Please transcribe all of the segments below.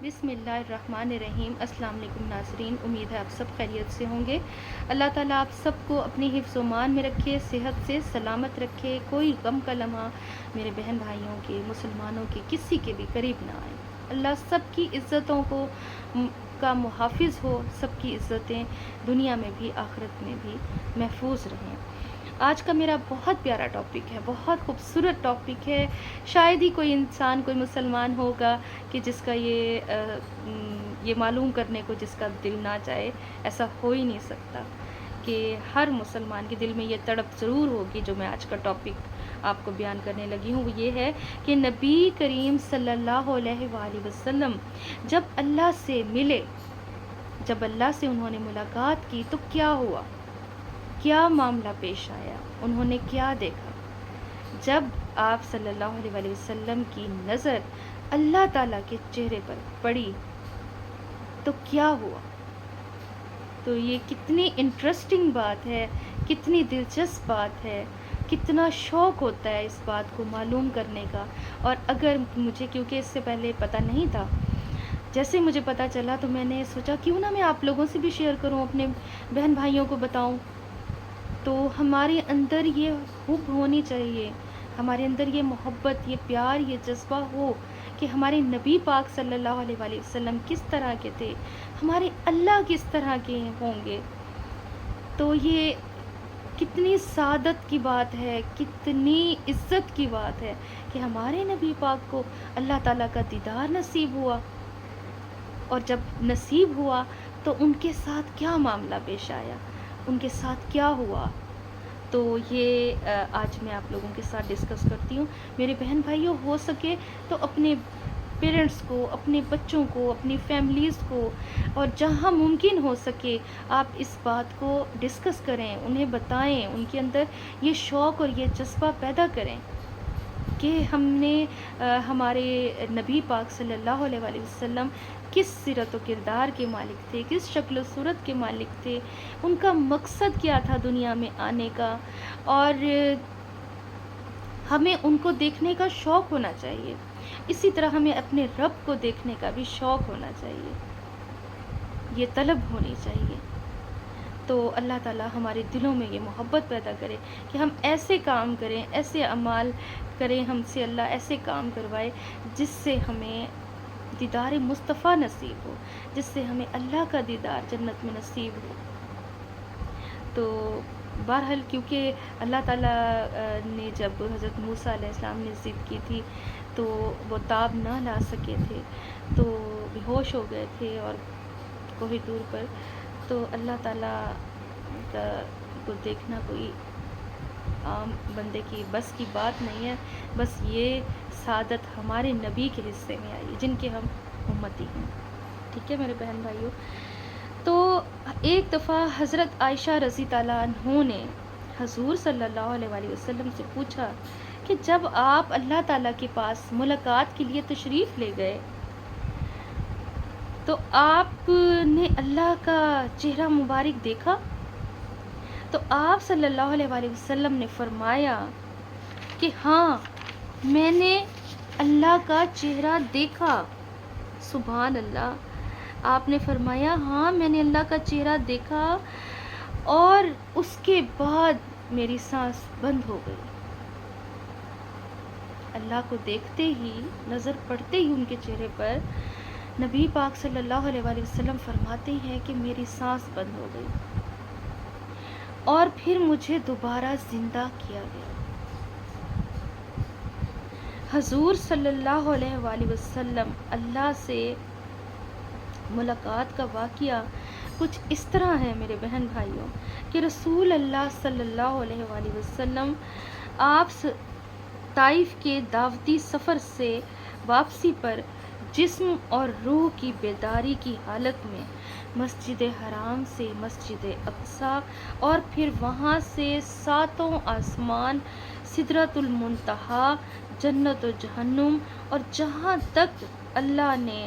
بسم اللہ الرحمن الرحیم۔ السلام علیکم ناظرین، امید ہے آپ سب خیریت سے ہوں گے۔ اللہ تعالیٰ آپ سب کو اپنی حفظ و امان میں رکھے، صحت سے سلامت رکھے، کوئی غم کا لمحہ میرے بہن بھائیوں کے، مسلمانوں کے کسی کے بھی قریب نہ آئے۔ اللہ سب کی عزتوں کا محافظ ہو، سب کی عزتیں دنیا میں بھی آخرت میں بھی محفوظ رہیں۔ آج کا میرا بہت پیارا ٹاپک ہے، بہت خوبصورت ٹاپک ہے۔ شاید ہی کوئی انسان، کوئی مسلمان ہوگا کہ جس کا یہ معلوم کرنے کو جس کا دل نہ چاہے۔ ایسا ہو ہی نہیں سکتا کہ ہر مسلمان کے دل میں یہ تڑپ ضرور ہوگی۔ جو میں آج کا ٹاپک آپ کو بیان کرنے لگی ہوں وہ یہ ہے کہ نبی کریم صلی اللہ علیہ وآلہ وسلم جب اللہ سے ملے، جب اللہ سے انہوں نے ملاقات کی تو کیا ہوا، کیا معاملہ پیش آیا، انہوں نے کیا دیکھا۔ جب آپ صلی اللہ علیہ وآلہ وسلم کی نظر اللہ تعالیٰ کے چہرے پر پڑی تو کیا ہوا۔ تو یہ کتنی انٹرسٹنگ بات ہے، کتنی دلچسپ بات ہے، کتنا شوق ہوتا ہے اس بات کو معلوم کرنے کا۔ اور اگر مجھے، کیونکہ اس سے پہلے پتہ نہیں تھا، جیسے مجھے پتہ چلا تو میں نے سوچا کیوں نہ میں آپ لوگوں سے بھی شیئر کروں، اپنے بہن بھائیوں کو بتاؤں۔ تو ہمارے اندر یہ حب ہونی چاہیے، ہمارے اندر یہ محبت، یہ پیار، یہ جذبہ ہو کہ ہمارے نبی پاک صلی اللہ علیہ وآلہ وسلم کس طرح کے تھے، ہمارے اللہ کس طرح کے ہوں گے۔ تو یہ کتنی سعادت کی بات ہے، کتنی عزت کی بات ہے کہ ہمارے نبی پاک کو اللہ تعالیٰ کا دیدار نصیب ہوا۔ اور جب نصیب ہوا تو ان کے ساتھ کیا معاملہ پیش آیا، ان کے ساتھ کیا ہوا۔ تو یہ آج میں آپ لوگوں کے ساتھ ڈسکس کرتی ہوں۔ میرے بہن بھائیوں، ہو سکے تو اپنے پیرنٹس کو، اپنے بچوں کو، اپنی فیملیز کو، اور جہاں ممکن ہو سکے آپ اس بات کو ڈسکس کریں، انہیں بتائیں، ان کے اندر یہ شوق اور یہ جذبہ پیدا کریں کہ ہم نے ہمارے نبی پاک صلی اللہ علیہ وآلہ وسلم کس سیرت و کردار کے مالک تھے، کس شکل و صورت کے مالک تھے، ان کا مقصد کیا تھا دنیا میں آنے کا، اور ہمیں ان کو دیکھنے کا شوق ہونا چاہیے۔ اسی طرح ہمیں اپنے رب کو دیکھنے کا بھی شوق ہونا چاہیے، یہ طلب ہونی چاہیے۔ تو اللہ تعالیٰ ہمارے دلوں میں یہ محبت پیدا کرے کہ ہم ایسے کام کریں، ایسے اعمال کریں، ہم سے اللہ ایسے کام کروائے جس سے ہمیں دیدار مصطفیٰ نصیب ہو، جس سے ہمیں اللہ کا دیدار جنت میں نصیب ہو۔ تو بہرحال کیونکہ اللہ تعالیٰ نے جب حضرت موسیٰ علیہ السلام نے ضد کی تھی تو وہ تاب نہ لا سکے تھے، تو بے ہوش ہو گئے تھے اور کوہ طور پر۔ تو اللہ تعالیٰ کو دیکھنا کوئی عام بندے کی بس کی بات نہیں ہے۔ بس یہ سعادت ہمارے نبی کے حصے میں آئی جن کے ہم امتی ہیں۔ ٹھیک ہے میرے بہن بھائیوں۔ تو ایک دفعہ حضرت عائشہ رضی اللہ عنہ نے حضور صلی اللہ علیہ وآلہ وسلم سے پوچھا کہ جب آپ اللہ تعالیٰ کے پاس ملاقات کے لیے تشریف لے گئے تو آپ نے اللہ کا چہرہ مبارک دیکھا؟ تو آپ صلی اللہ علیہ وآلہ وسلم نے فرمایا کہ ہاں، میں نے اللہ کا چہرہ دیکھا۔ سبحان اللہ! آپ نے فرمایا ہاں، میں نے اللہ کا چہرہ دیکھا اور اس کے بعد میری سانس بند ہو گئی۔ اللہ کو دیکھتے ہی، نظر پڑتے ہی ان کے چہرے پر، نبی پاک صلی اللہ علیہ وآلہ وسلم فرماتے ہیں کہ میری سانس بند ہو گئی اور پھر مجھے دوبارہ زندہ کیا گیا۔ حضور صلی اللہ علیہ وآلہ وسلم اللہ سے ملاقات کا واقعہ کچھ اس طرح ہے میرے بہن بھائیوں کہ رسول اللہ صلی اللہ علیہ وآلہ وسلم آپ طائف کے دعوتی سفر سے واپسی پر جسم اور روح کی بیداری کی حالت میں مسجد حرام سے مسجد اقصیٰ اور پھر وہاں سے ساتوں آسمان، سدرۃ المنتہا، جنت و جہنم، اور جہاں تک اللہ نے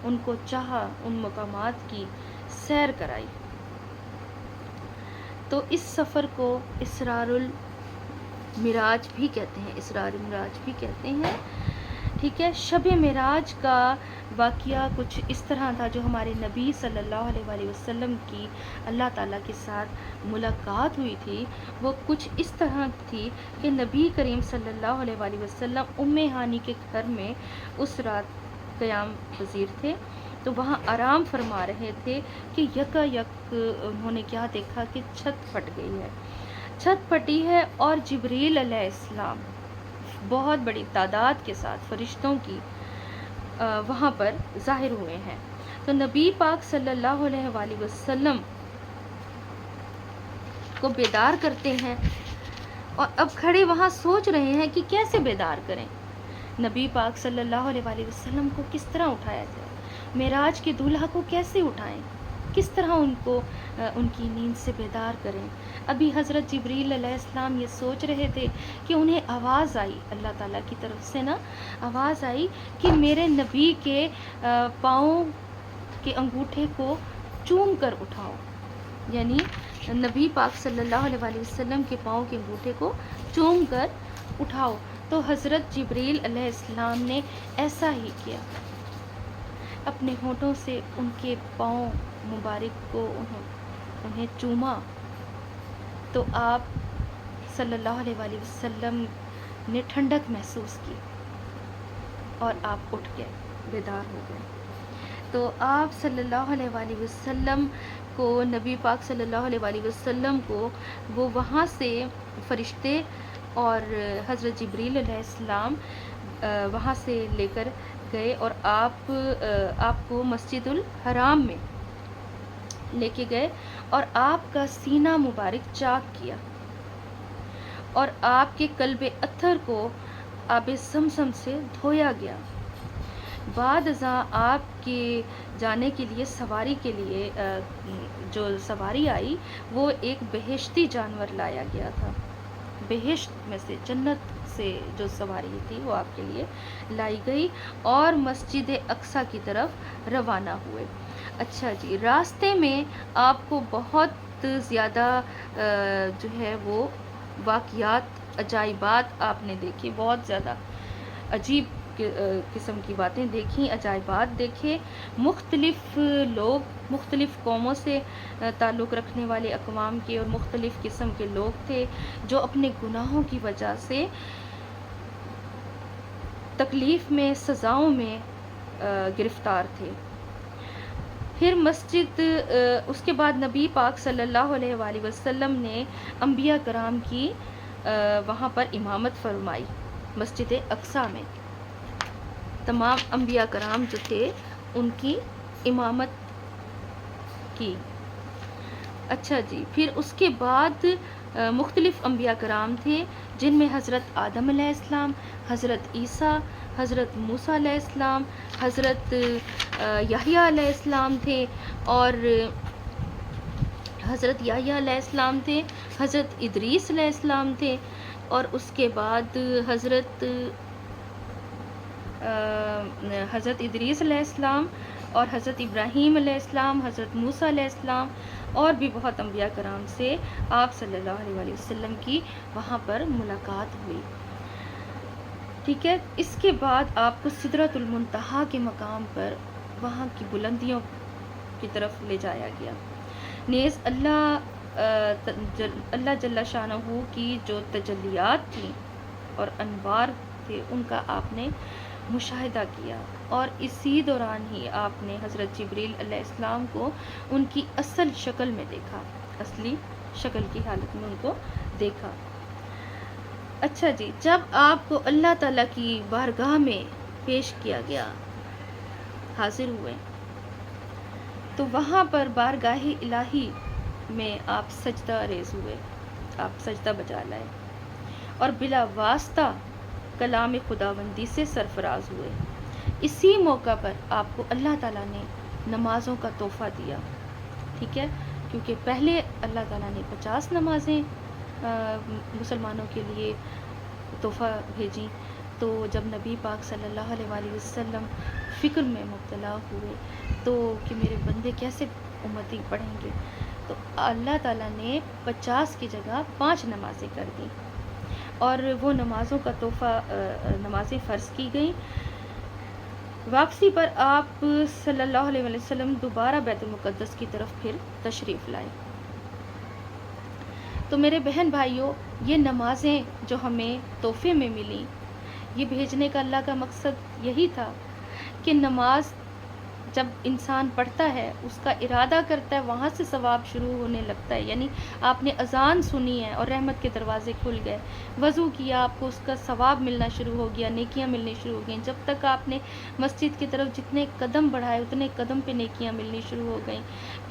ان کو چاہا ان مقامات کی سیر کرائی۔ تو اس سفر کو اسرار المعراج بھی کہتے ہیں، اسرار المعراج بھی کہتے ہیں ٹھیک ہے، شب معراج کا واقعہ کچھ اس طرح تھا، جو ہمارے نبی صلی اللہ علیہ وآلہ وسلم کی اللہ تعالیٰ کے ساتھ ملاقات ہوئی تھی، وہ کچھ اس طرح تھی کہ نبی کریم صلی اللہ علیہ وآلہ وسلم ام ہانی کے گھر میں اس رات قیام پذیر تھے، تو وہاں آرام فرما رہے تھے کہ یکا یک انہوں نے کیا دیکھا کہ چھت پھٹ گئی ہے، چھت پھٹی ہے، اور جبریل علیہ السلام بہت بڑی تعداد کے ساتھ فرشتوں کی وہاں پر ظاہر ہوئے ہیں۔ تو نبی پاک صلی اللہ علیہ وآلہ وسلم کو بیدار کرتے ہیں، اور اب کھڑے وہاں سوچ رہے ہیں کہ کیسے بیدار کریں، نبی پاک صلی اللہ علیہ وآلہ وسلم کو کس طرح اٹھایا جائے، معراج کے دولہا کو کیسے اٹھائیں، کس طرح ان کو ان کی نیند سے بیدار کریں۔ ابھی حضرت جبریل علیہ السلام یہ سوچ رہے تھے کہ انہیں آواز آئی، اللہ تعالیٰ کی طرف سے نا آواز آئی کہ میرے نبی کے پاؤں کے انگوٹھے کو چوم کر اٹھاؤ، یعنی نبی پاک صلی اللہ علیہ وآلہ وسلم کے پاؤں کے انگوٹھے کو چوم کر اٹھاؤ۔ تو حضرت جبریل علیہ السلام نے ایسا ہی کیا، اپنے ہونٹوں سے ان کے پاؤں مبارک کو انہیں چوما، تو آپ صلی اللہ علیہ وآلہ وسلم نے ٹھنڈک محسوس کی، اور آپ اٹھ گئے، بیدار ہو گئے۔ تو آپ صلی اللہ علیہ وآلہ وسلم کو، نبی پاک صلی اللہ علیہ وآلہ وسلم کو وہ وہاں سے فرشتے اور حضرت جبریل علیہ السلام وہاں سے لے کر گئے، اور آپ کو مسجد الحرام میں لے کے گئے، اور آپ کا سینہ مبارک چاک کیا، اور آپ کے قلب اطہر کو آب زمزم سے دھویا گیا۔ بعد ازاں آپ کے جانے کے لیے سواری کے لیے جو سواری آئی، وہ ایک بہشتی جانور لایا گیا تھا، بہشت میں سے، جنت سے جو سواری تھی وہ آپ کے لیے لائی گئی، اور مسجد اقصیٰ کی طرف روانہ ہوئے۔ اچھا جی، راستے میں آپ کو بہت زیادہ جو ہے وہ واقعات، عجائبات آپ نے دیکھی، بہت زیادہ عجیب قسم کی باتیں دیکھیں، عجائبات دیکھے، مختلف لوگ، مختلف قوموں سے تعلق رکھنے والے اقوام کے اور مختلف قسم کے لوگ تھے، جو اپنے گناہوں کی وجہ سے تکلیف میں، سزاؤں میں گرفتار تھے۔ پھر مسجد، اس کے بعد نبی پاک صلی اللہ علیہ وآلہ وسلم نے انبیاء کرام کی وہاں پر امامت فرمائی، مسجد اقصیٰ میں تمام انبیاء کرام جو تھے ان کی امامت کی۔ اچھا جی، پھر اس کے بعد مختلف انبیاء کرام تھے، جن میں حضرت آدم علیہ السلام، حضرت عیسیٰ، حضرت موسیٰ علیہ السلام، حضرت یحییٰ علیہ السلام تھے، اور حضرت یحییٰ علیہ السلام تھے، حضرت ادریس علیہ السلام تھے، اور اس کے بعد حضرت ادریس علیہ السلام، اور حضرت ابراہیم علیہ السلام، حضرت موسیٰ علیہ السلام، اور بھی بہت انبیاء کرام سے آپ صلی اللہ علیہ وآلہ وسلم کی وہاں پر ملاقات ہوئی۔ ٹھیک ہے، اس کے بعد آپ کو سدرۃ المنتہا کے مقام پر، وہاں کی بلندیوں کی طرف لے جایا گیا۔ نیز اللہ جل شانہ کی جو تجلیات تھیں اور انوار تھے، ان کا آپ نے مشاہدہ کیا، اور اسی دوران ہی آپ نے حضرت جبریل علیہ السلام کو ان کی اصل شکل میں دیکھا، اصلی شکل کی حالت میں ان کو دیکھا۔ اچھا جی، جب آپ کو اللہ تعالیٰ کی بارگاہ میں پیش کیا گیا، حاضر ہوئے، تو وہاں پر بارگاہ الہی میں آپ سجدہ ریز ہوئے، آپ سجدہ بجا لائے، اور بلا واسطہ کلام خداوندی سے سرفراز ہوئے۔ اسی موقع پر آپ کو اللہ تعالیٰ نے نمازوں کا تحفہ دیا، ٹھیک ہے، کیونکہ پہلے اللہ تعالیٰ نے 50 نمازیں مسلمانوں کے لیے تحفہ بھیجیں، تو جب نبی پاک صلی اللہ علیہ وآلہ وسلم فکر میں مبتلا ہوئے تو کہ میرے بندے کیسے امتی پڑھیں گے، تو اللہ تعالیٰ نے 50 کی جگہ 5 نمازیں کر دیں، اور وہ نمازوں کا تحفہ، نمازیں فرض کی گئیں، واپسی پر آپ صلی اللہ علیہ وسلم دوبارہ بیت المقدس کی طرف پھر تشریف لائے۔ تو میرے بہن بھائیوں، یہ نمازیں جو ہمیں تحفے میں ملیں، یہ بھیجنے کا اللہ کا مقصد یہی تھا کہ نماز جب انسان پڑھتا ہے، اس کا ارادہ کرتا ہے، وہاں سے ثواب شروع ہونے لگتا ہے۔ یعنی آپ نے اذان سنی ہے اور رحمت کے دروازے کھل گئے، وضو کیا، آپ کو اس کا ثواب ملنا شروع ہو گیا، نیکیاں ملنی شروع ہو گئیں۔ جب تک آپ نے مسجد کی طرف جتنے قدم بڑھائے، اتنے قدم پہ نیکیاں ملنی شروع ہو گئیں۔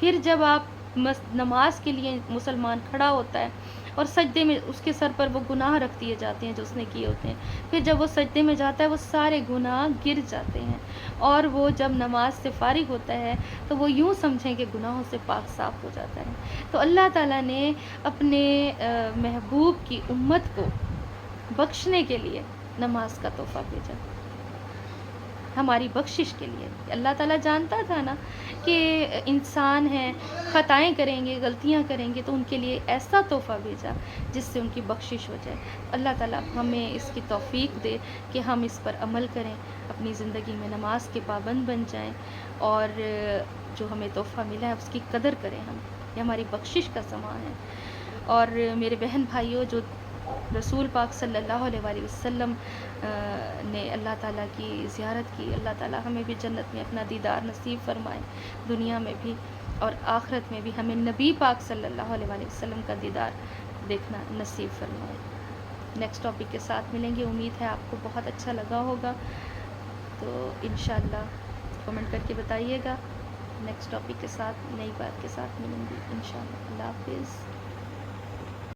پھر جب آپ نماز کے لیے مسلمان کھڑا ہوتا ہے اور سجدے میں اس کے سر پر وہ گناہ رکھ دیے جاتے ہیں جو اس نے کیے ہوتے ہیں، پھر جب وہ سجدے میں جاتا ہے، وہ سارے گناہ گر جاتے ہیں، اور وہ جب نماز سے فارغ ہوتا ہے تو وہ یوں سمجھیں کہ گناہوں سے پاک صاف ہو جاتا ہے۔ تو اللہ تعالیٰ نے اپنے محبوب کی امت کو بخشنے کے لیے نماز کا تحفہ بھیجا، ہماری بخشش کے لیے۔ اللہ تعالیٰ جانتا تھا نا کہ انسان ہیں، خطائیں کریں گے، غلطیاں کریں گے، تو ان کے لیے ایسا تحفہ بھیجا جس سے ان کی بخشش ہو جائے۔ اللہ تعالیٰ ہمیں اس کی توفیق دے کہ ہم اس پر عمل کریں، اپنی زندگی میں نماز کے پابند بن جائیں، اور جو ہمیں تحفہ ملا ہے اس کی قدر کریں ہم، یہ ہماری بخشش کا سامان ہے۔ اور میرے بہن بھائیوں، جو رسول پاک صلی اللہ علیہ وآلہ وسلم نے اللہ تعالیٰ کی زیارت کی، اللہ تعالیٰ ہمیں بھی جنت میں اپنا دیدار نصیب فرمائے، دنیا میں بھی اور آخرت میں بھی ہمیں نبی پاک صلی اللہ علیہ وآلہ وسلم کا دیدار دیکھنا نصیب فرمائے۔ نیکسٹ ٹاپک کے ساتھ ملیں گے، امید ہے آپ کو بہت اچھا لگا ہوگا، تو انشاءاللہ کمنٹ کر کے بتائیے گا۔ نیکسٹ ٹاپک کے ساتھ، نئی بات کے ساتھ ملیں گے انشاءاللہ۔ اللہ حافظ۔